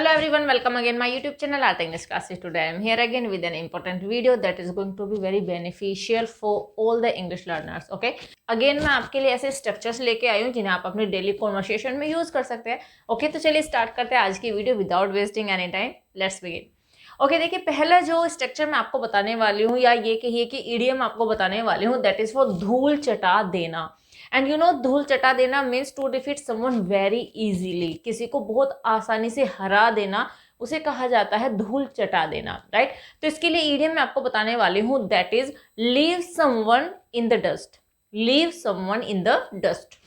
Hello everyone, welcome again my YouTube channel Art English Classes. Today I am here again with an important video that is going to be very beneficial for all the English learners. Okay, again मैं आपके लिए ऐसे structures लेके आई हूँ जिन्हें आप अपनी daily conversation में यूज कर सकते हैं. ओके, तो चलिए स्टार्ट करते हैं आज की video without wasting any time. Let's begin. Okay, देखिए पहला जो स्ट्रक्चर मैं आपको बताने वाली हूँ या ये कहिए कि इडियम आपको बताने वाली हूँ, दैट इज फॉर धूल चटा देना. एंड यू नो, धूल चटा देना means to defeat someone very easily. किसी को बहुत आसानी से हरा देना, उसे कहा जाता है धूल चटा देना, राइट. तो इसके लिए इडियम मैं आपको बताने वाली हूँ, that is leave someone in the dust. Leave someone in the dust.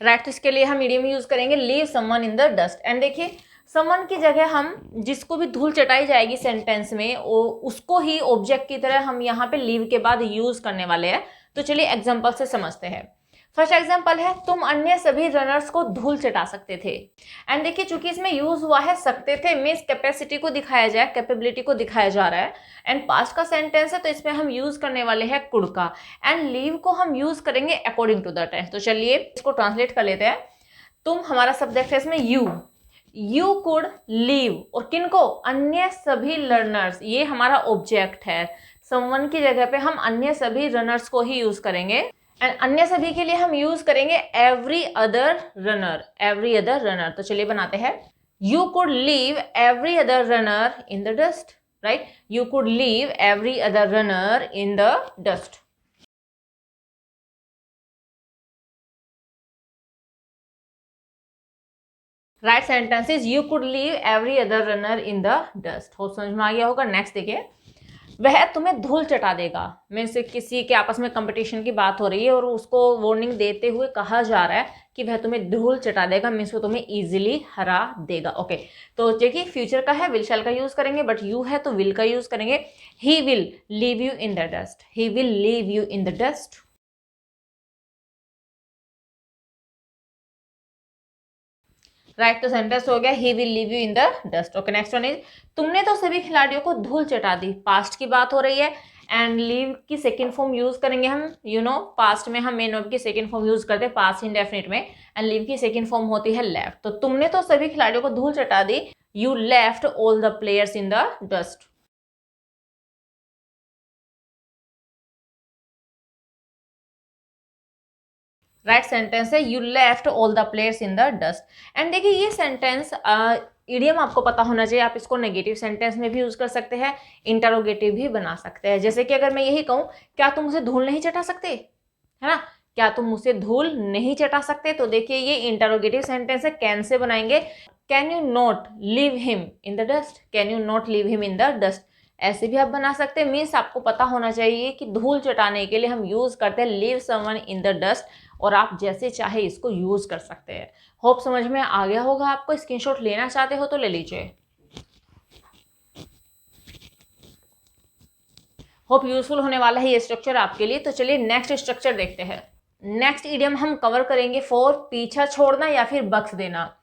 Right, तो इसके लिए हम इडियम यूज करेंगे leave someone in the dust. And देखिए, समवन की जगह हम जिसको भी धूल चटाई जाएगी सेंटेंस में उसको ही ऑब्जेक्ट की तरह हम यहाँ पे लीव के बाद यूज करने वाले हैं. तो चलिए एग्जांपल से समझते हैं. फर्स्ट एग्जांपल है, तुम अन्य सभी रनर्स को धूल चटा सकते थे. एंड देखिए, चूंकि इसमें यूज हुआ है सकते थे, मीन्स कैपेसिटी को दिखाया जाए, कैपेबिलिटी को दिखाया जा रहा है. एंड पास्ट का सेंटेंस है तो इसमें हम यूज करने वाले हैं कुड का. एंड लीव को हम यूज करेंगे अकॉर्डिंग टू द टेंस. तो चलिए इसको ट्रांसलेट कर लेते हैं. तुम हमारा सब्जेक्ट है इसमें यू कुड लीव, और किनको? अन्य सभी लर्नर्स. ये हमारा ऑब्जेक्ट है. समवन की जगह पे हम अन्य सभी रनर्स को ही यूज करेंगे. एंड अन्य सभी के लिए हम यूज करेंगे every other runner. Every other runner. तो चलिए बनाते हैं. You could leave every other runner in the dust. Right, you could leave every other runner in the dust. Right sentence is you could leave every other runner in the dust. हो समझ में आ गया होगा. Next देखिए, वह तुम्हें धूल चटा देगा. मीन्स किसी के आपस में कंपटीशन की बात हो रही है और उसको वार्निंग देते हुए कहा जा रहा है कि वह तुम्हें धूल चटा देगा, मीन्स वो तुम्हें इजीली हरा देगा. ओके, तो देखिए फ्यूचर का है, विल शैल का यूज करेंगे, बट यू है तो विल का यूज करेंगे. He will leave you in the dust. He will leave you in the dust. Right, तो सेंटेंस हो गया he will leave you in the dust. Okay, next one is, तुमने तो सभी खिलाड़ियों को धूल चटा दी. पास्ट की बात हो रही है एंड लीव की सेकंड फॉर्म यूज करेंगे हम. यू नो, पास्ट में हम मेन वर्ब की सेकंड फॉर्म यूज करते हैं पास्ट इंडेफिनिट में, एंड लीव की सेकंड फॉर्म होती है लेफ्ट. तो तुमने तो सभी खिलाड़ियों को धूल चटा दी. You left all the players in the dust. Right sentence है you left all the players in the dust. And देखिए ये सेंटेंस इडियम आपको पता होना चाहिए. आप इसको नेगेटिव सेंटेंस में भी यूज कर सकते हैं, इंटरोगेटिव भी बना सकते हैं. जैसे कि अगर मैं यही कहूँ, क्या तुम उसे धूल नहीं चटा सकते, है ना, क्या तुम उसे धूल नहीं चटा सकते, तो देखिए ये इंटरोगेटिव सेंटेंस है. कैन से बनाएंगे, can you not leave him in the dust. Can you not leave him in the dust. ऐसे भी आप बना सकते हैं. मीन्स आपको पता होना चाहिए कि धूल चटाने के लिए हम यूज करते हैं leave someone in the dust, और आप जैसे चाहे इसको यूज कर सकते हैं. होप समझ में आ गया होगा आपको. स्क्रीनशॉट लेना चाहते हो तो ले लीजिए. होप यूजफुल होने वाला है ये स्ट्रक्चर आपके लिए. तो चलिए नेक्स्ट स्ट्रक्चर देखते हैं. नेक्स्ट इडियम हम कवर करेंगे फॉर पीछा छोड़ना या फिर बख्श देना.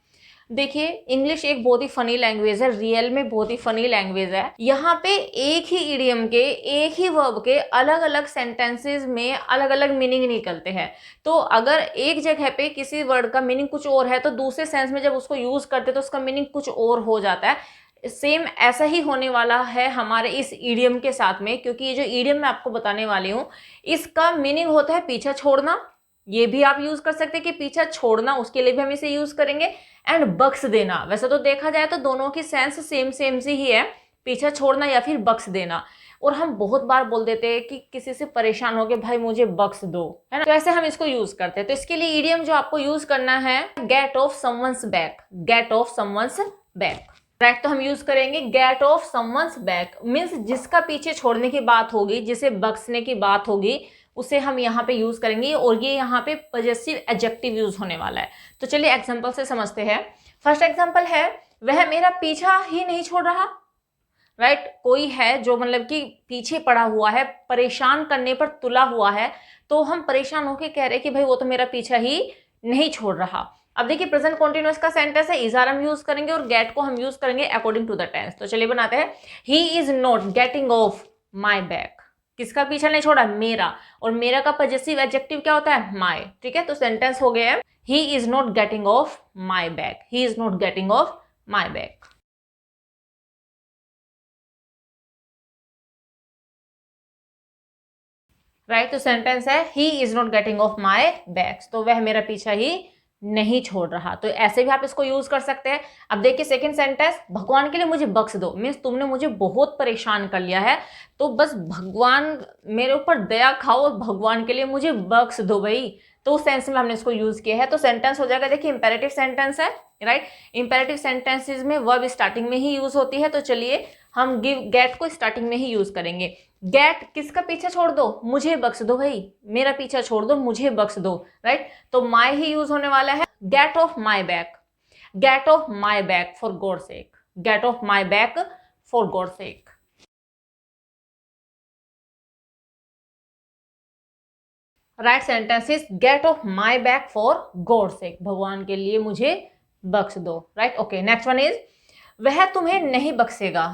देखिए इंग्लिश एक बहुत ही फनी लैंग्वेज है, रियल में बहुत ही फनी लैंग्वेज है. यहाँ पे एक ही इडियम के, एक ही वर्ब के अलग अलग सेंटेंसेस में अलग अलग मीनिंग निकलते हैं. तो अगर एक जगह पे किसी वर्ड का मीनिंग कुछ और है तो दूसरे सेंस में जब उसको यूज करते तो उसका मीनिंग कुछ और हो जाता है. सेम ऐसा ही होने वाला है हमारे इस इडियम के साथ में, क्योंकि ये जो इडियम मैं आपको बताने वाली हूँ इसका मीनिंग होता है पीछा छोड़ना. ये भी आप यूज कर सकते हैं कि पीछा छोड़ना, उसके लिए भी हम इसे यूज करेंगे. एंड बख्श देना, वैसे तो देखा जाए तो दोनों की सेंस सेम सेम सी ही है, पीछा छोड़ना या फिर बख्श देना. और हम बहुत बार बोल देते हैं कि किसी से परेशान हो गए, भाई मुझे बख्श दो, है ना, तो ऐसे हम इसको यूज करते हैं. तो इसके लिए इडियम जो आपको यूज करना है, get off someone's back. Get off someone's back. Right, तो हम यूज करेंगे get off someone's back. Means जिसका पीछे छोड़ने की बात होगी, जिसे बख्शने की बात होगी, उसे हम यहाँ पे यूज करेंगे. और ये यहाँ पे पॉजेसिव एडजेक्टिव यूज होने वाला है. तो चलिए एग्जांपल से समझते हैं. फर्स्ट एग्जांपल है, वह मेरा पीछा ही नहीं छोड़ रहा. राइट, कोई है जो मतलब कि पीछे पड़ा हुआ है, परेशान करने पर तुला हुआ है, तो हम परेशान होकर कह रहे हैं कि भाई वो तो मेरा पीछा ही नहीं छोड़ रहा. अब देखिए प्रेजेंट कॉन्टिन्यूअस का सेंटेंस है, इज आर हम यूज करेंगे और गेट को हम यूज करेंगे अकॉर्डिंग टू द टेंस. तो चलिए बनाते हैं. He is not getting off my back. किसका पीछा नहीं छोड़ा? मेरा। और मेरा का पॉजेसिव एडजेक्टिव क्या होता है? माय। ठीक है, तो सेंटेंस हो गया है he is not getting of my bag, he is not getting of my bag. Right, तो सेंटेंस है he is not getting of my bags, तो वह मेरा पीछा ही नहीं छोड़ रहा। तो ऐसे भी आप इसको यूज कर सकते हैं। अब देखिए सेकंड सेंटेंस, भगवान के लिए मुझे बख्श दो, मीन्स तुमने मुझे बहुत परेशान कर लिया है, तो बस भगवान मेरे ऊपर दया खाओ, भगवान के लिए मुझे बख्श दो भाई। तो उस सेंस में हमने इसको यूज किया है। तो सेंटेंस हो जाएगा, देखिए इंपेरेटिव सेंटेंस है, राइट। इंपेरेटिव सेंटेंसेस में वर्ब स्टार्टिंग में ही यूज होती है, तो चलिए हम गिव गेट को स्टार्टिंग में ही यूज करेंगे। गेट किसका पीछा छोड़ दो? मुझे बख्श दो भाई, मेरा पीछा छोड़ दो, मुझे बख्श दो, राइट। तो माई ही यूज होने वाला है। Get off my back, get off my back for God sake, get off my back for God sake. Right sentence is get off my back for God sake, भगवान के लिए मुझे बख्श दो, right. Okay, next one is वह तुम्हें नहीं बख्शेगा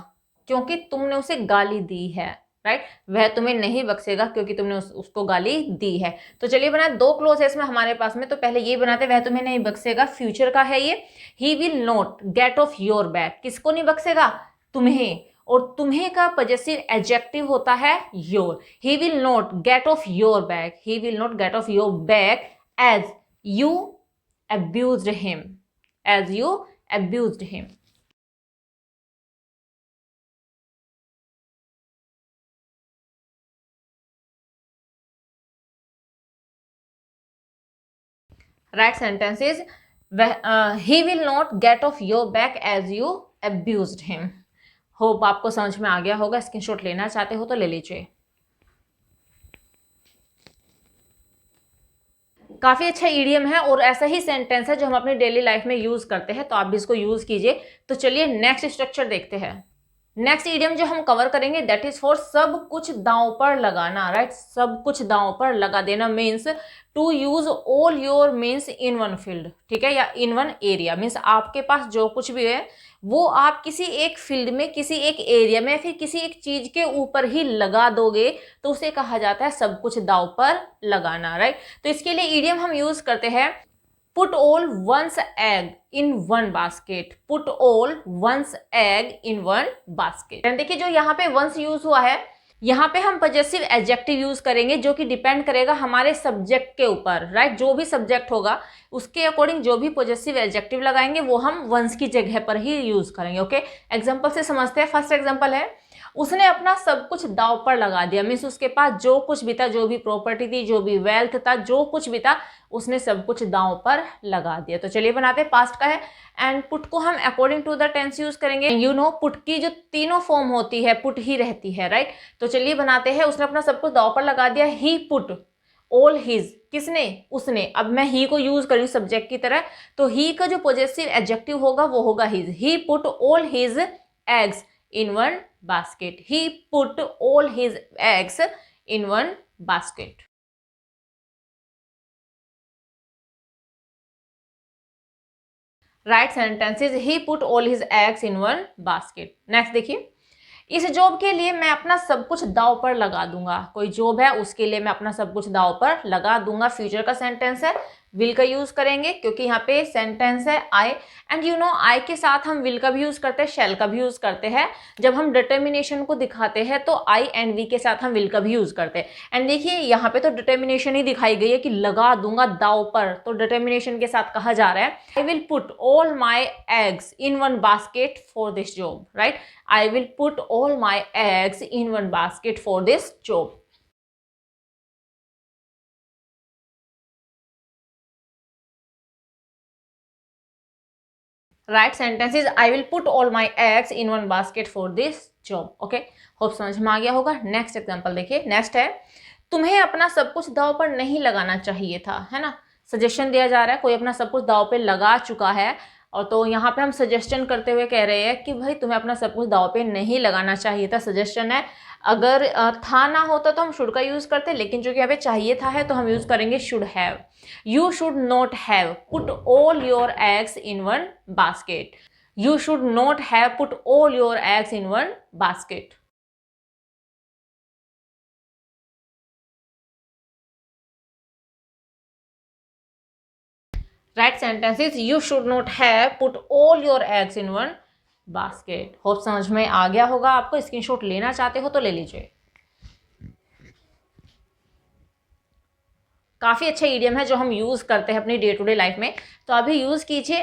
क्योंकि तुमने उसे गाली दी है, राइट। वह तुम्हें नहीं बख्शेगा क्योंकि तुमने उसको गाली दी है। तो चलिए बना दो क्लोज है इसमें हमारे पास में। तो पहले ये बनाते, वह तुम्हें नहीं बख्शेगा, फ्यूचर का है ये। ही will not get off your back, किसको नहीं बख्शेगा? तुम्हें। और तुम्हें का पॉजेसिव एडजेक्टिव होता है your. He will not get off your back, he will not get off your back as you abused him, as you abused him. Right sentence is he will not get off your back as you abused him. Hope आपको समझ में आ गया होगा। Screenshot लेना चाहते हो तो ले लीजिए। काफी अच्छा ईडियम है और ऐसा ही सेंटेंस है जो हम अपनी डेली लाइफ में यूज करते हैं, तो आप भी इसको यूज कीजिए। तो चलिए नेक्स्ट स्ट्रक्चर देखते हैं। नेक्स्ट इडियम जो हम कवर करेंगे दैट इज फॉर सब कुछ दांव पर लगाना, राइट। सब कुछ दांव पर लगा देना means to use all your means in one field, ठीक है, या इन वन एरिया। मीन्स आपके पास जो कुछ भी है वो आप किसी एक फील्ड में, किसी एक एरिया में, फिर किसी एक चीज के ऊपर ही लगा दोगे तो उसे कहा जाता है सब कुछ दांव पर लगाना, राइट। तो इसके लिए इडियम हम यूज करते हैं put all one's egg in one basket, put all one's egg in one basket। देखिए जो यहाँ पे once यूज हुआ है, यहाँ पे हम पॉजेसिव एडजेक्टिव यूज करेंगे जो कि डिपेंड करेगा हमारे सब्जेक्ट के ऊपर, राइट। जो भी सब्जेक्ट होगा उसके अकॉर्डिंग जो भी पॉजेसिव एडजेक्टिव लगाएंगे वो हम वंस की जगह पर ही यूज करेंगे। ओके, एग्जांपल से समझते हैं। फर्स्ट एग्जांपल है, उसने अपना सब कुछ दांव पर लगा दिया। मीन्स उसके पास जो कुछ भी था, जो भी प्रॉपर्टी थी, जो भी वेल्थ था, जो कुछ भी था, उसने सब कुछ दांव पर लगा दिया। तो चलिए बनाते हैं, पास्ट का है एंड पुट को हम according to the tense use करेंगे। यू नो पुट की जो तीनों फॉर्म होती है पुट ही रहती है, राइट। तो चलिए बनाते हैं, उसने अपना सब कुछ दांव पर लगा दिया। ही पुट ऑल हिज, किसने? उसने। अब मैं ही को यूज करूँ सब्जेक्ट की तरह, तो ही का जो पॉजेसिव एडजेक्टिव होगा वो होगा his. He put all his eggs in one basket, he put all his eggs in one basket। right sentence is he put all his eggs in one basket। next देखिए, इस job के लिए मैं अपना सब कुछ दांव पर लगा दूंगा। कोई जॉब है उसके लिए मैं अपना सब कुछ दांव पर लगा दूंगा। फ्यूचर का सेंटेंस है, विल का यूज करेंगे क्योंकि यहाँ पे सेंटेंस है आई। एंड यू नो आई के साथ हम विल का भी यूज करते हैं, शैल का भी यूज करते हैं। जब हम डिटर्मिनेशन को दिखाते हैं तो आई एंड वी के साथ हम विल का भी यूज करते हैं। एंड देखिए यहाँ पे तो डिटर्मिनेशन ही दिखाई गई है कि लगा दूंगा दांव पर, तो डिटर्मिनेशन के साथ कहा जा रहा है I will put all my eggs in one basket for this job, right. I will put all my eggs in one basket for this job। Right sentence is I will put all my eggs in one basket for this job। Okay, hope समझ में आ गया होगा। Next example देखिए। Next है, तुम्हें अपना सब कुछ दांव पर नहीं लगाना चाहिए था, है ना। सजेशन दिया जा रहा है, कोई अपना सब कुछ दांव पे लगा चुका है और तो यहाँ पे हम सजेशन करते हुए कह रहे हैं कि भाई तुम्हें अपना सब कुछ दांव पे नहीं लगाना चाहिए था। सजेशन है, अगर था ना होता तो हम शुड का यूज करते, लेकिन जो कि यहाँ पे चाहिए था है तो हम यूज करेंगे should have. You should not have put all your eggs in one basket. You should not have put all your eggs in one basket. Right sentence is you should not have put all your eggs in one basket. Hope समझ में आ गया होगा आपको। Screenshot लेना चाहते हो तो ले लीजिए। काफ़ी अच्छा ईडियम है जो हम यूज़ करते हैं अपनी डे टू डे लाइफ में, तो अभी यूज़ कीजिए।